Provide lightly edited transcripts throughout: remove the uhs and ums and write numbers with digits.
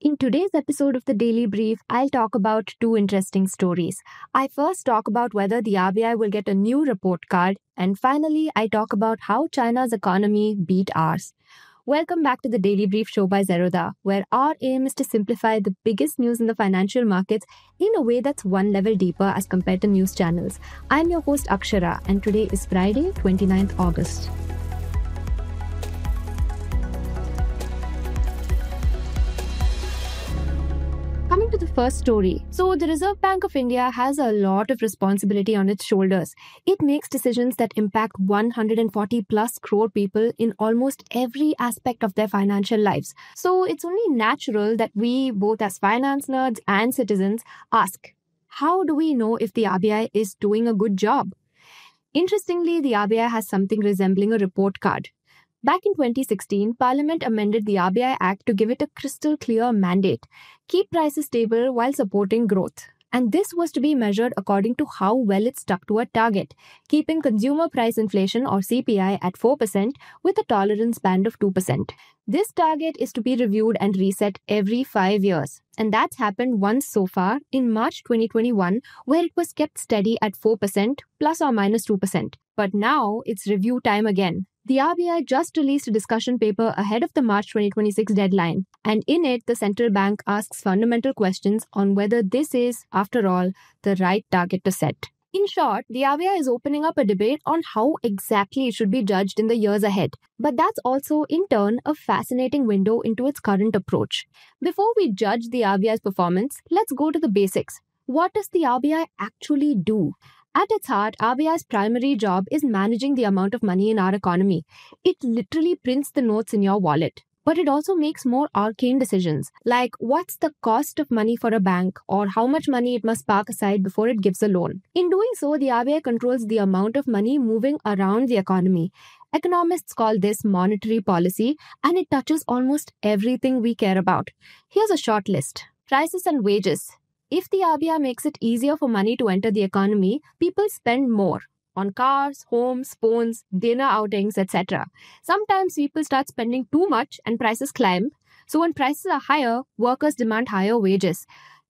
In today's episode of the Daily Brief, I'll talk about two interesting stories. I first talk about whether the RBI will get a new report card, and finally, I talk about how China's economy beat ours. Welcome back to the Daily Brief show by Zerodha, where our aim is to simplify the biggest news in the financial markets in a way that's one level deeper as compared to news channels. I'm your host Akshara, and today is Friday, 29th August. Coming to the first story. So, the Reserve Bank of India has a lot of responsibility on its shoulders. It makes decisions that impact 140 plus crore people in almost every aspect of their financial lives. So, it's only natural that we, both as finance nerds and citizens, ask, how do we know if the RBI is doing a good job? Interestingly, the RBI has something resembling a report card. Back in 2016, Parliament amended the RBI Act to give it a crystal clear mandate: keep prices stable while supporting growth. And this was to be measured according to how well it stuck to a target, keeping consumer price inflation or CPI at 4% with a tolerance band of 2%. This target is to be reviewed and reset every 5 years. And that's happened once so far in March 2021, where it was kept steady at 4% plus or minus 2%. But now it's review time again. The RBI just released a discussion paper ahead of the March 2026 deadline, and in it, the central bank asks fundamental questions on whether this is, after all, the right target to set. In short, the RBI is opening up a debate on how exactly it should be judged in the years ahead. But that's also, in turn, a fascinating window into its current approach. Before we judge the RBI's performance, let's go to the basics. What does the RBI actually do? At its heart, RBI's primary job is managing the amount of money in our economy. It literally prints the notes in your wallet. But it also makes more arcane decisions, like what's the cost of money for a bank or how much money it must park aside before it gives a loan. In doing so, the RBI controls the amount of money moving around the economy. Economists call this monetary policy, and it touches almost everything we care about. Here's a short list. Prices and wages. If the RBI makes it easier for money to enter the economy, people spend more on cars, homes, phones, dinner outings, etc. Sometimes people start spending too much and prices climb. So when prices are higher, workers demand higher wages.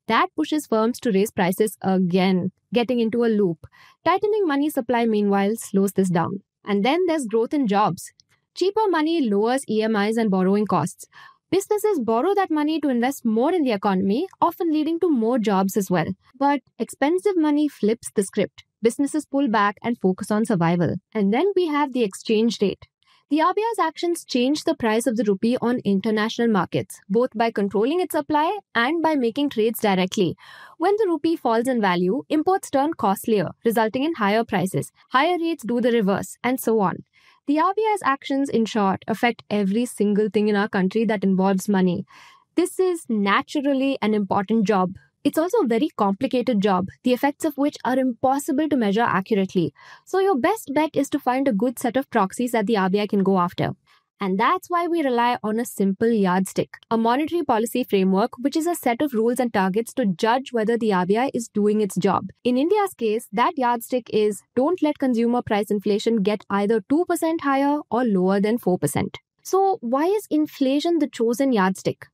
That pushes firms to raise prices again, getting into a loop. Tightening money supply, meanwhile, slows this down. And then there's growth in jobs. Cheaper money lowers EMIs and borrowing costs. Businesses borrow that money to invest more in the economy, often leading to more jobs as well. But expensive money flips the script. Businesses pull back and focus on survival. And then we have the exchange rate. The RBI's actions change the price of the rupee on international markets, both by controlling its supply and by making trades directly. When the rupee falls in value, imports turn costlier, resulting in higher prices. Higher rates do the reverse, and so on. The RBI's actions, in short, affect every single thing in our country that involves money. This is naturally an important job. It's also a very complicated job, the effects of which are impossible to measure accurately. So your best bet is to find a good set of proxies that the RBI can go after. And that's why we rely on a simple yardstick, a monetary policy framework, which is a set of rules and targets to judge whether the RBI is doing its job. In India's case, that yardstick is don't let consumer price inflation get either 2% higher or lower than 4%. So why is inflation the chosen yardstick?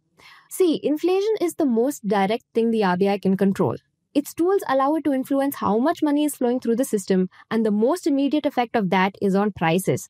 See, inflation is the most direct thing the RBI can control. Its tools allow it to influence how much money is flowing through the system, and the most immediate effect of that is on prices.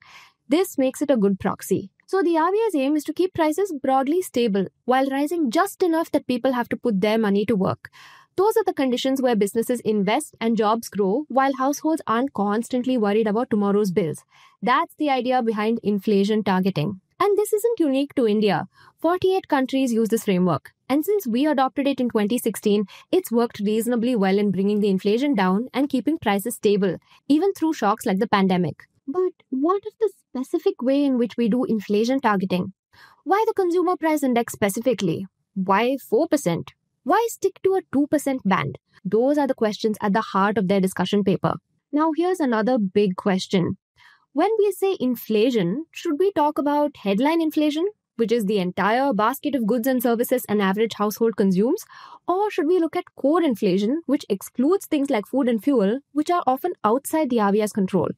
This makes it a good proxy. So the RBI's aim is to keep prices broadly stable while rising just enough that people have to put their money to work. Those are the conditions where businesses invest and jobs grow while households aren't constantly worried about tomorrow's bills. That's the idea behind inflation targeting. And this isn't unique to India. 48 countries use this framework. And since we adopted it in 2016, it's worked reasonably well in bringing the inflation down and keeping prices stable, even through shocks like the pandemic. But what of the specific way in which we do inflation targeting? Why the consumer price index specifically? Why 4%? Why stick to a 2% band? Those are the questions at the heart of their discussion paper. Now here's another big question. When we say inflation, should we talk about headline inflation, which is the entire basket of goods and services an average household consumes? Or should we look at core inflation, which excludes things like food and fuel, which are often outside the RBI's control?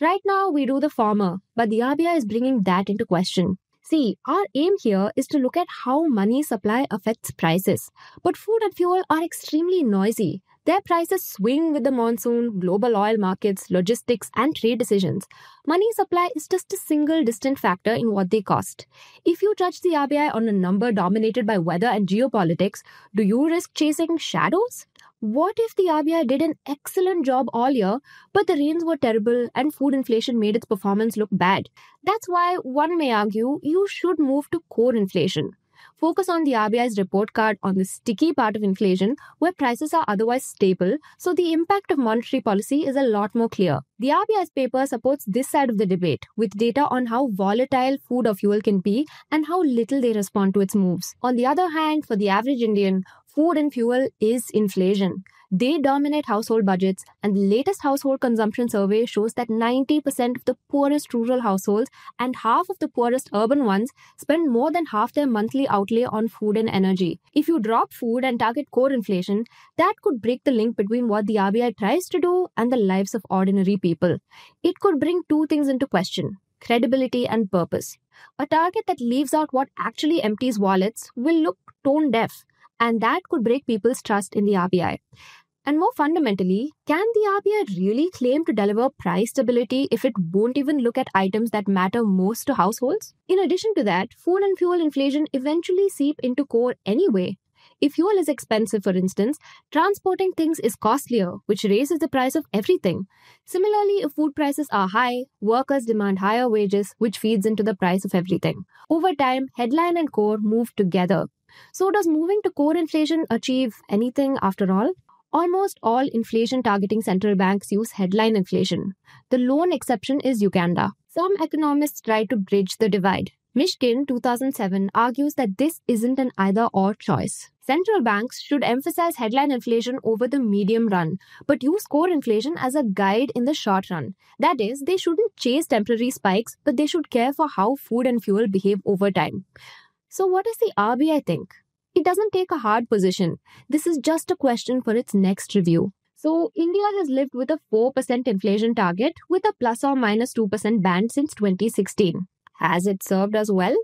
Right now, we do the former, but the RBI is bringing that into question. See, our aim here is to look at how money supply affects prices. But food and fuel are extremely noisy. Their prices swing with the monsoon, global oil markets, logistics, and trade decisions. Money supply is just a single distant factor in what they cost. If you judge the RBI on a number dominated by weather and geopolitics, do you risk chasing shadows? What if the RBI did an excellent job all year, but the rains were terrible and food inflation made its performance look bad? That's why one may argue you should move to core inflation. Focus on the RBI's report card on the sticky part of inflation where prices are otherwise stable, so the impact of monetary policy is a lot more clear. The RBI's paper supports this side of the debate with data on how volatile food or fuel can be and how little they respond to its moves. On the other hand, for the average Indian, food and fuel is inflation. They dominate household budgets, and the latest household consumption survey shows that 90% of the poorest rural households and half of the poorest urban ones spend more than half their monthly outlay on food and energy. If you drop food and target core inflation, that could break the link between what the RBI tries to do and the lives of ordinary people. It could bring two things into question: credibility and purpose. A target that leaves out what actually empties wallets will look tone deaf, and that could break people's trust in the RBI. And more fundamentally, can the RBI really claim to deliver price stability if it won't even look at items that matter most to households? In addition to that, food and fuel inflation eventually seep into core anyway. If fuel is expensive, for instance, transporting things is costlier, which raises the price of everything. Similarly, if food prices are high, workers demand higher wages, which feeds into the price of everything. Over time, headline and core move together. So does moving to core inflation achieve anything after all? Almost all inflation-targeting central banks use headline inflation. The lone exception is Uganda. Some economists try to bridge the divide. Mishkin, 2007, argues that this isn't an either-or choice. Central banks should emphasize headline inflation over the medium run, but use core inflation as a guide in the short run. That is, they shouldn't chase temporary spikes, but they should care for how food and fuel behave over time. So what does the RBI think? It doesn't take a hard position. This is just a question for its next review. So, India has lived with a 4% inflation target with a plus or minus 2% band since 2016. Has it served us well?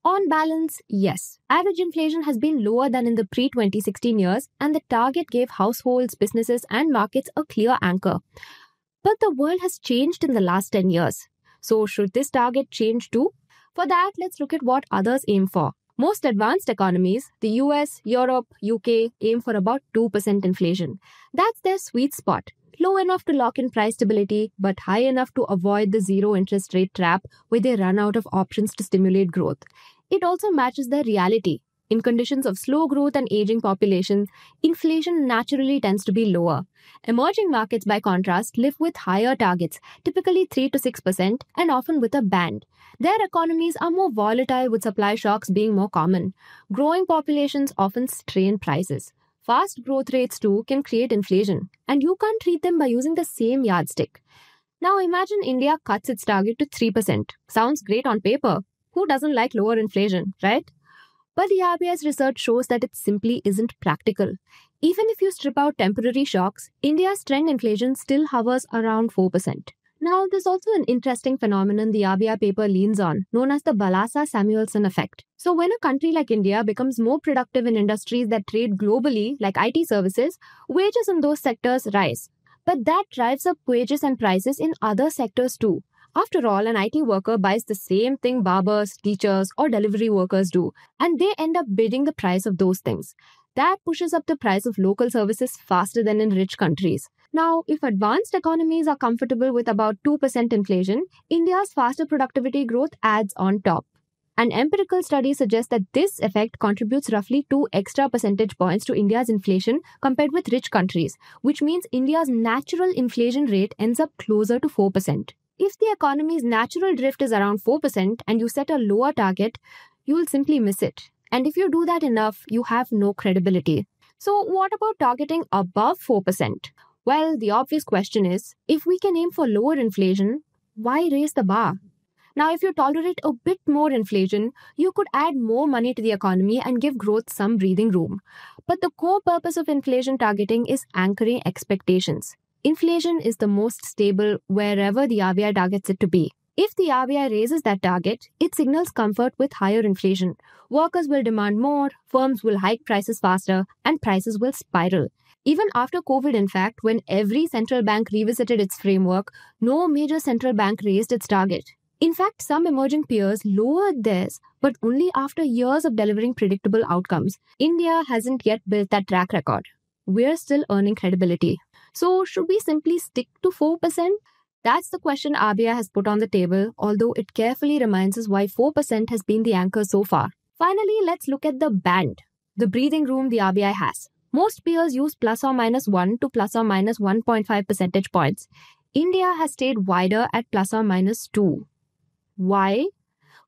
On balance, yes. Average inflation has been lower than in the pre-2016 years, and the target gave households, businesses, and markets a clear anchor. But the world has changed in the last 10 years. So, should this target change too? For that, let's look at what others aim for. Most advanced economies, the US, Europe, UK, aim for about 2% inflation. That's their sweet spot. Low enough to lock in price stability, but high enough to avoid the zero interest rate trap where they run out of options to stimulate growth. It also matches their reality. In conditions of slow growth and aging populations, inflation naturally tends to be lower. Emerging markets, by contrast, live with higher targets, typically 3 to 6%, and often with a band. Their economies are more volatile, with supply shocks being more common. Growing populations often strain prices. Fast growth rates, too, can create inflation, and you can't treat them by using the same yardstick. Now imagine India cuts its target to 3%. Sounds great on paper. Who doesn't like lower inflation, right? But the RBI's research shows that it simply isn't practical. Even if you strip out temporary shocks, India's trend inflation still hovers around 4%. Now, there's also an interesting phenomenon the RBI paper leans on, known as the Balassa-Samuelson effect. So when a country like India becomes more productive in industries that trade globally, like IT services, wages in those sectors rise. But that drives up wages and prices in other sectors too. After all, an IT worker buys the same thing barbers, teachers, or delivery workers do, and they end up bidding the price of those things. That pushes up the price of local services faster than in rich countries. Now, if advanced economies are comfortable with about 2% inflation, India's faster productivity growth adds on top. An empirical study suggests that this effect contributes roughly 2 extra percentage points to India's inflation compared with rich countries, which means India's natural inflation rate ends up closer to 4%. If the economy's natural drift is around 4% and you set a lower target, you will simply miss it. And if you do that enough, you have no credibility. So what about targeting above 4%? Well, the obvious question is, if we can aim for lower inflation, why raise the bar? Now, if you tolerate a bit more inflation, you could add more money to the economy and give growth some breathing room. But the core purpose of inflation targeting is anchoring expectations. Inflation is the most stable wherever the RBI targets it to be. If the RBI raises that target, it signals comfort with higher inflation. Workers will demand more, firms will hike prices faster, and prices will spiral. Even after COVID, in fact, when every central bank revisited its framework, no major central bank raised its target. In fact, some emerging peers lowered theirs, but only after years of delivering predictable outcomes. India hasn't yet built that track record. We're still earning credibility. So, should we simply stick to 4%? That's the question RBI has put on the table, although it carefully reminds us why 4% has been the anchor so far. Finally, let's look at the band, the breathing room the RBI has. Most peers use plus or minus 1 to plus or minus 1.5 percentage points. India has stayed wider at plus or minus 2. Why?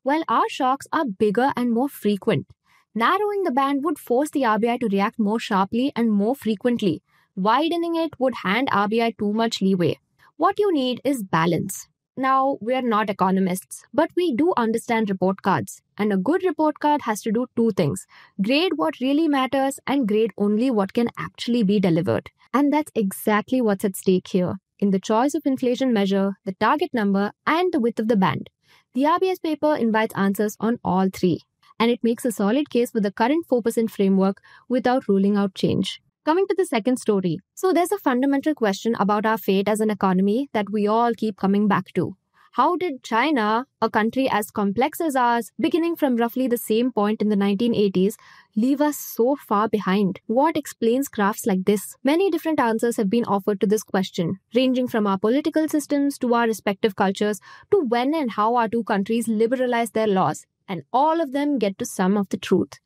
Well, our shocks are bigger and more frequent. Narrowing the band would force the RBI to react more sharply and more frequently. Widening it would hand RBI too much leeway. What you need is balance. Now, we are not economists, but we do understand report cards. And a good report card has to do two things: grade what really matters and grade only what can actually be delivered. And that's exactly what's at stake here, in the choice of inflation measure, the target number, and the width of the band. The RBI's paper invites answers on all three, and it makes a solid case for the current 4% framework without ruling out change. Coming to the second story. So there's a fundamental question about our fate as an economy that we all keep coming back to. How did China, a country as complex as ours, beginning from roughly the same point in the 1980s, leave us so far behind? What explains crafts like this? Many different answers have been offered to this question, ranging from our political systems to our respective cultures to when and how our two countries liberalized their laws, and all of them get to some of the truth.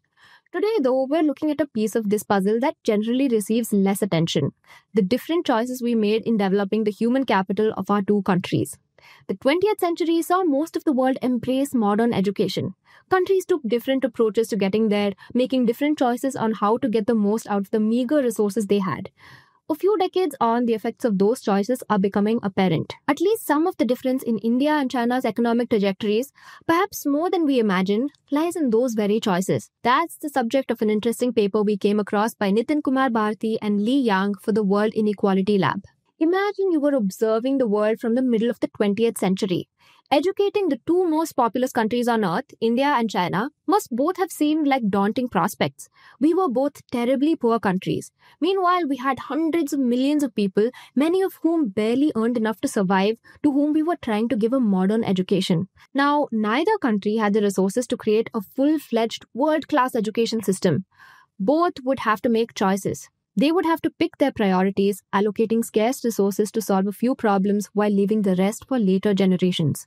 Today, though, we're looking at a piece of this puzzle that generally receives less attention: the different choices we made in developing the human capital of our two countries. The 20th century saw most of the world embrace modern education. Countries took different approaches to getting there, making different choices on how to get the most out of the meager resources they had. A few decades on, the effects of those choices are becoming apparent. At least some of the difference in India and China's economic trajectories, perhaps more than we imagine, lies in those very choices. That's the subject of an interesting paper we came across by Nitin Kumar Bharti and Li Yang for the World Inequality Lab. Imagine you were observing the world from the middle of the 20th century. Educating the two most populous countries on earth, India and China, must both have seemed like daunting prospects. We were both terribly poor countries. Meanwhile, we had hundreds of millions of people, many of whom barely earned enough to survive, to whom we were trying to give a modern education. Now, neither country had the resources to create a full-fledged, world-class education system. Both would have to make choices. They would have to pick their priorities, allocating scarce resources to solve a few problems while leaving the rest for later generations.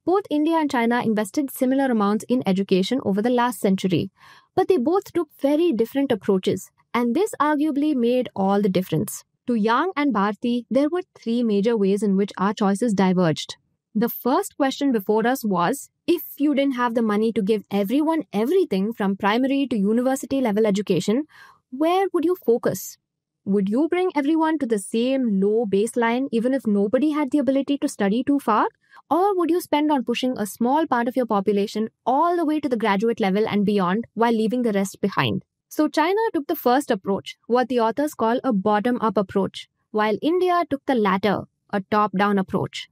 Both India and China invested similar amounts in education over the last century, but they both took very different approaches, and this arguably made all the difference. To Yang and Bharti, there were three major ways in which our choices diverged. The first question before us was, if you didn't have the money to give everyone everything from primary to university level education, where would you focus? Would you bring everyone to the same low baseline even if nobody had the ability to study too far? Or would you spend on pushing a small part of your population all the way to the graduate level and beyond while leaving the rest behind? So China took the first approach, what the authors call a bottom-up approach, while India took the latter, a top-down approach.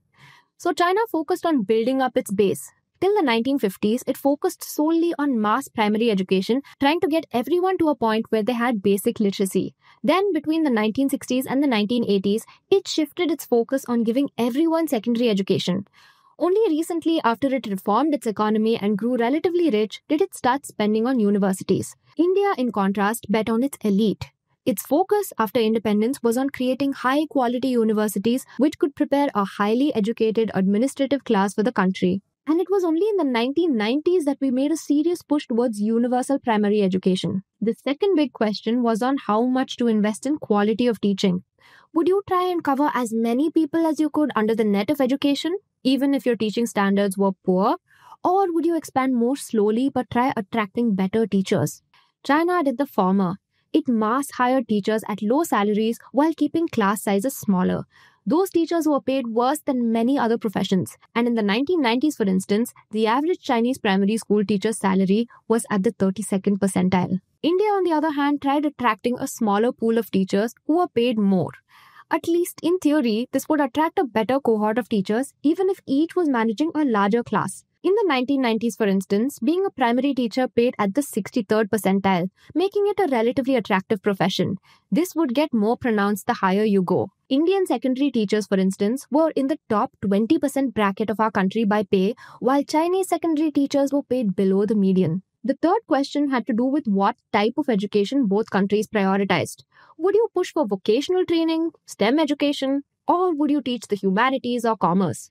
So China focused on building up its base. Till the 1950s, it focused solely on mass primary education, trying to get everyone to a point where they had basic literacy. Then, between the 1960s and the 1980s, it shifted its focus on giving everyone secondary education. Only recently, after it reformed its economy and grew relatively rich, did it start spending on universities. India, in contrast, bet on its elite. Its focus after independence was on creating high-quality universities which could prepare a highly educated administrative class for the country. And it was only in the 1990s that we made a serious push towards universal primary education. The second big question was on how much to invest in quality of teaching. Would you try and cover as many people as you could under the net of education, even if your teaching standards were poor? Or would you expand more slowly but try attracting better teachers? China did the former. It mass-hired teachers at low salaries while keeping class sizes smaller. Those teachers were paid worse than many other professions. And in the 1990s, for instance, the average Chinese primary school teacher's salary was at the 32nd percentile. India, on the other hand, tried attracting a smaller pool of teachers who were paid more. At least in theory, this would attract a better cohort of teachers even if each was managing a larger class. In the 1990s, for instance, being a primary teacher paid at the 63rd percentile, making it a relatively attractive profession. This would get more pronounced the higher you go. Indian secondary teachers, for instance, were in the top 20% bracket of our country by pay, while Chinese secondary teachers were paid below the median. The third question had to do with what type of education both countries prioritized. Would you push for vocational training, STEM education, or would you teach the humanities or commerce?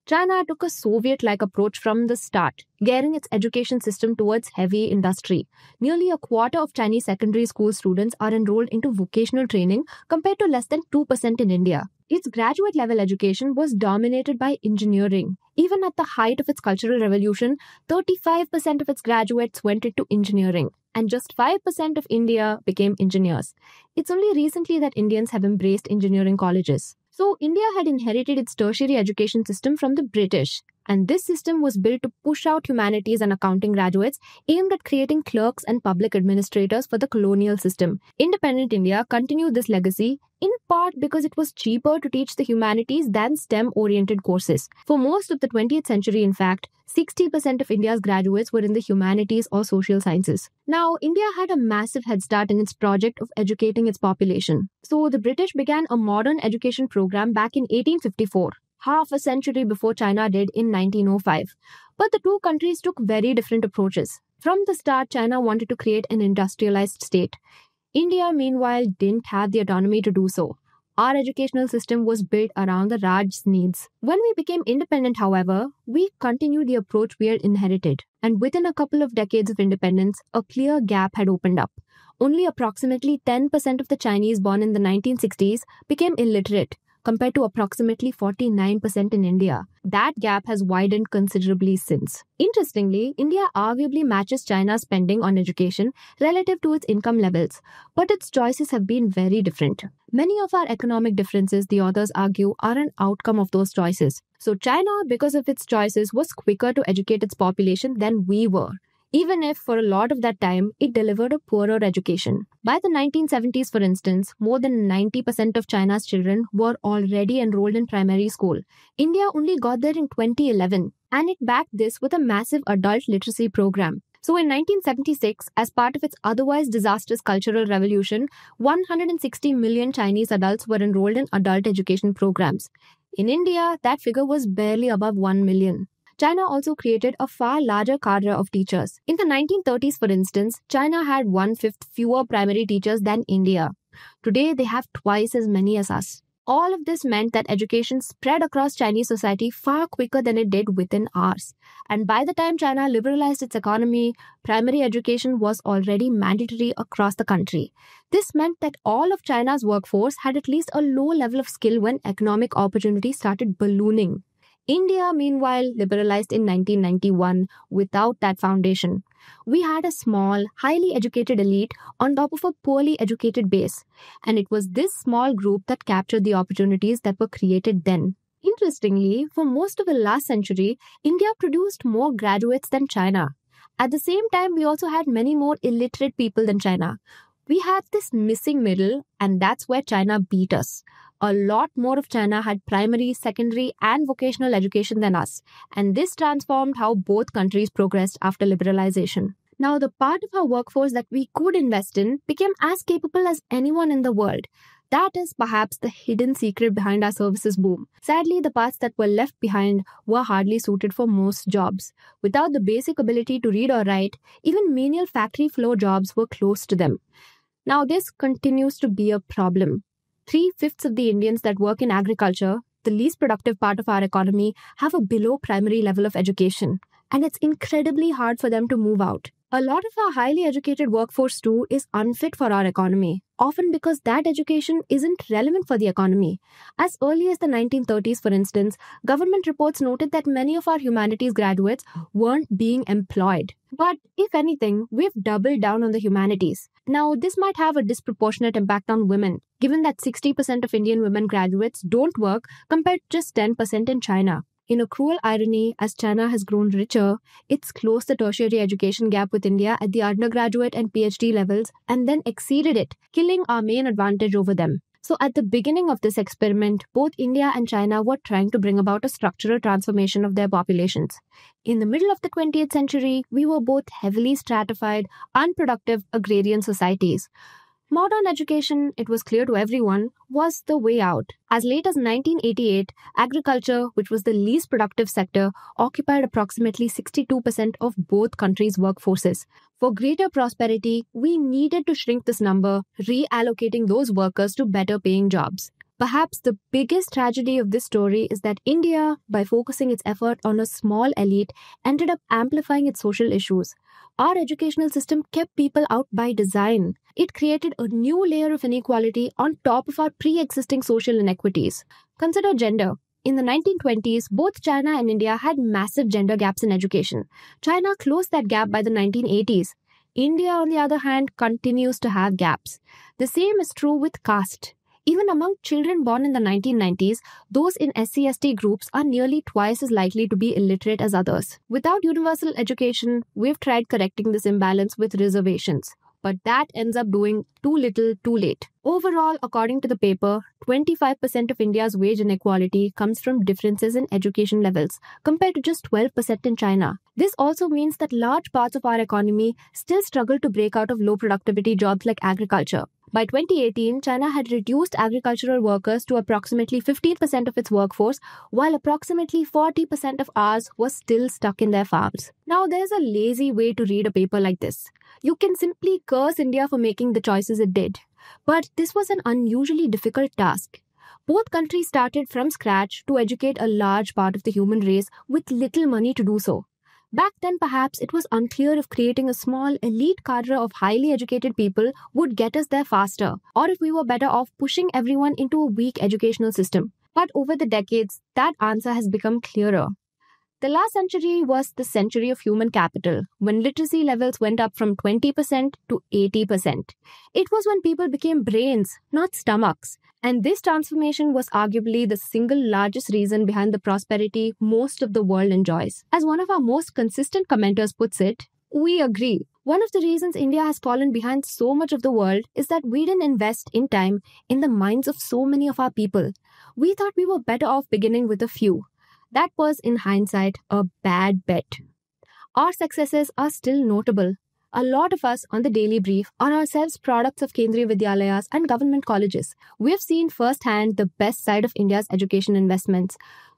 China took a Soviet-like approach from the start, gearing its education system towards heavy industry. Nearly a quarter of Chinese secondary school students are enrolled into vocational training compared to less than 2% in India. Its graduate-level education was dominated by engineering. Even at the height of its Cultural Revolution, 35% of its graduates went into engineering, and just 5% of India became engineers. It's only recently that Indians have embraced engineering colleges. So, India had inherited its tertiary education system from the British, and this system was built to push out humanities and accounting graduates aimed at creating clerks and public administrators for the colonial system. Independent India continued this legacy in part because it was cheaper to teach the humanities than STEM-oriented courses. For most of the 20th century, in fact, 60% of India's graduates were in the humanities or social sciences. Now, India had a massive head start in its project of educating its population. So, the British began a modern education program back in 1854. Half a century before China did in 1905. But the two countries took very different approaches. From the start, China wanted to create an industrialized state. India, meanwhile, didn't have the autonomy to do so. Our educational system was built around the Raj's needs. When we became independent, however, we continued the approach we had inherited. And within a couple of decades of independence, a clear gap had opened up. Only approximately 10% of the Chinese born in the 1960s became illiterate, compared to approximately 49% in India. That gap has widened considerably since. Interestingly, India arguably matches China's spending on education relative to its income levels, but its choices have been very different. Many of our economic differences, the authors argue, are an outcome of those choices. So China, because of its choices, was quicker to educate its population than we were, even if for a lot of that time, it delivered a poorer education. By the 1970s, for instance, more than 90% of China's children were already enrolled in primary school. India only got there in 2011, and it backed this with a massive adult literacy program. So in 1976, as part of its otherwise disastrous Cultural Revolution, 160 million Chinese adults were enrolled in adult education programs. In India, that figure was barely above 1 million. China also created a far larger cadre of teachers. In the 1930s, for instance, China had 1/5 fewer primary teachers than India. Today, they have twice as many as us. All of this meant that education spread across Chinese society far quicker than it did within ours. And by the time China liberalized its economy, primary education was already mandatory across the country. This meant that all of China's workforce had at least a low level of skill when economic opportunity started ballooning. India, meanwhile, liberalized in 1991 without that foundation. We had a small, highly educated elite on top of a poorly educated base, and it was this small group that captured the opportunities that were created then. Interestingly, for most of the last century, India produced more graduates than China. At the same time, we also had many more illiterate people than China. We had this missing middle, and that's where China beat us. A lot more of China had primary, secondary, and vocational education than us, and this transformed how both countries progressed after liberalization. Now, the part of our workforce that we could invest in became as capable as anyone in the world. That is perhaps the hidden secret behind our services boom. Sadly, the parts that were left behind were hardly suited for most jobs. Without the basic ability to read or write, even menial factory floor jobs were close to them. Now, this continues to be a problem. 3/5 of the Indians that work in agriculture, the least productive part of our economy, have a below primary level of education, and it's incredibly hard for them to move out. A lot of our highly educated workforce too is unfit for our economy, often because that education isn't relevant for the economy. As early as the 1930s, for instance, government reports noted that many of our humanities graduates weren't being employed. But if anything, we've doubled down on the humanities. Now, this might have a disproportionate impact on women, given that 60% of Indian women graduates don't work compared to just 10% in China. In a cruel irony, as China has grown richer, it's closed the tertiary education gap with India at the undergraduate and PhD levels and then exceeded it, killing our main advantage over them. So, at the beginning of this experiment, both India and China were trying to bring about a structural transformation of their populations. In the middle of the 20th century, we were both heavily stratified, unproductive agrarian societies. Modern education, it was clear to everyone, was the way out. As late as 1988, agriculture, which was the least productive sector, occupied approximately 62% of both countries' workforces. For greater prosperity, we needed to shrink this number, reallocating those workers to better paying jobs. Perhaps the biggest tragedy of this story is that India, by focusing its effort on a small elite, ended up amplifying its social issues. Our educational system kept people out by design. It created a new layer of inequality on top of our pre existing social inequities. Consider gender. In the 1920s, both China and India had massive gender gaps in education. China closed that gap by the 1980s. India, on the other hand, continues to have gaps. The same is true with caste. Even among children born in the 1990s, those in SC/ST groups are nearly twice as likely to be illiterate as others. Without universal education, we've tried correcting this imbalance with reservations, but that ends up doing too little too late. Overall, according to the paper, 25% of India's wage inequality comes from differences in education levels, compared to just 12% in China. This also means that large parts of our economy still struggle to break out of low productivity jobs like agriculture. By 2018, China had reduced agricultural workers to approximately 15% of its workforce, while approximately 40% of ours was still stuck in their farms. Now, there's a lazy way to read a paper like this. You can simply curse India for making the choices it did. But this was an unusually difficult task. Both countries started from scratch to educate a large part of the human race with little money to do so. Back then, perhaps it was unclear if creating a small elite cadre of highly educated people would get us there faster, or if we were better off pushing everyone into a weak educational system. But over the decades, that answer has become clearer. The last century was the century of human capital, when literacy levels went up from 20% to 80%. It was when people became brains, not stomachs. And this transformation was arguably the single largest reason behind the prosperity most of the world enjoys. As one of our most consistent commenters puts it, we agree. One of the reasons India has fallen behind so much of the world is that we didn't invest in time in the minds of so many of our people. We thought we were better off beginning with a few. That was, in hindsight, a bad bet. Our successes are still notable. A lot of us on the Daily Brief are ourselves products of Kendriya Vidyalayas and government colleges. We have seen firsthand the best side of India's education investments.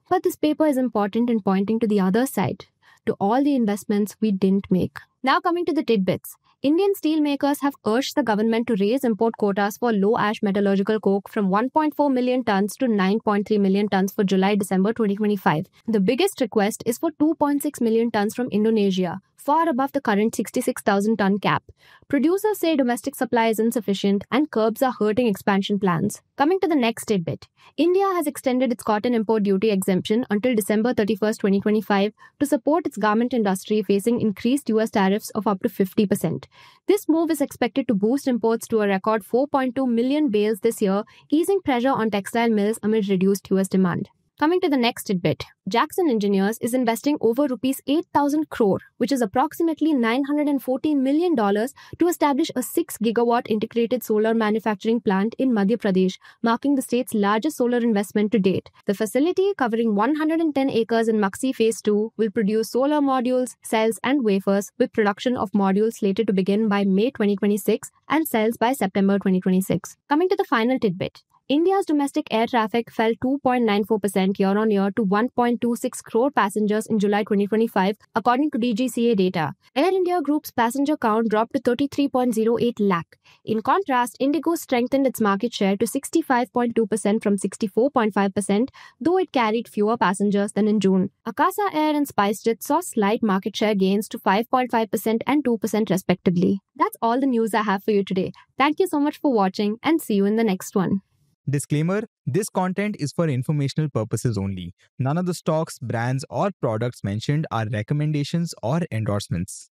But this paper is important in pointing to the other side, to all the investments we didn't make. Now coming to the tidbits. Indian steelmakers have urged the government to raise import quotas for low-ash metallurgical coke from 1.4 million tons to 9.3 million tons for July-December 2025. The biggest request is for 2.6 million tons from Indonesia, far above the current 66,000-ton cap. Producers say domestic supply is insufficient and curbs are hurting expansion plans. Coming to the next tidbit. India has extended its cotton import duty exemption until December 31st, 2025 to support its garment industry facing increased US tariffs of up to 50%. This move is expected to boost imports to a record 4.2 million bales this year, easing pressure on textile mills amid reduced US demand. Coming to the next tidbit, Jackson Engineers is investing over rupees 8,000 crore, which is approximately $914 million, to establish a 6 gigawatt integrated solar manufacturing plant in Madhya Pradesh, marking the state's largest solar investment to date. The facility, covering 110 acres in Maxi Phase 2, will produce solar modules, cells, and wafers, with production of modules slated to begin by May 2026 and cells by September 2026. Coming to the final tidbit. India's domestic air traffic fell 2.94% year-on-year to 1.26 crore passengers in July 2025, according to DGCA data. Air India Group's passenger count dropped to 33.08 lakh. In contrast, Indigo strengthened its market share to 65.2% from 64.5%, though it carried fewer passengers than in June. Akasa Air and SpiceJet saw slight market share gains to 5.5% and 2% respectively. That's all the news I have for you today. Thank you so much for watching, and see you in the next one. Disclaimer: this content is for informational purposes only. None of the stocks, brands, or products mentioned are recommendations or endorsements.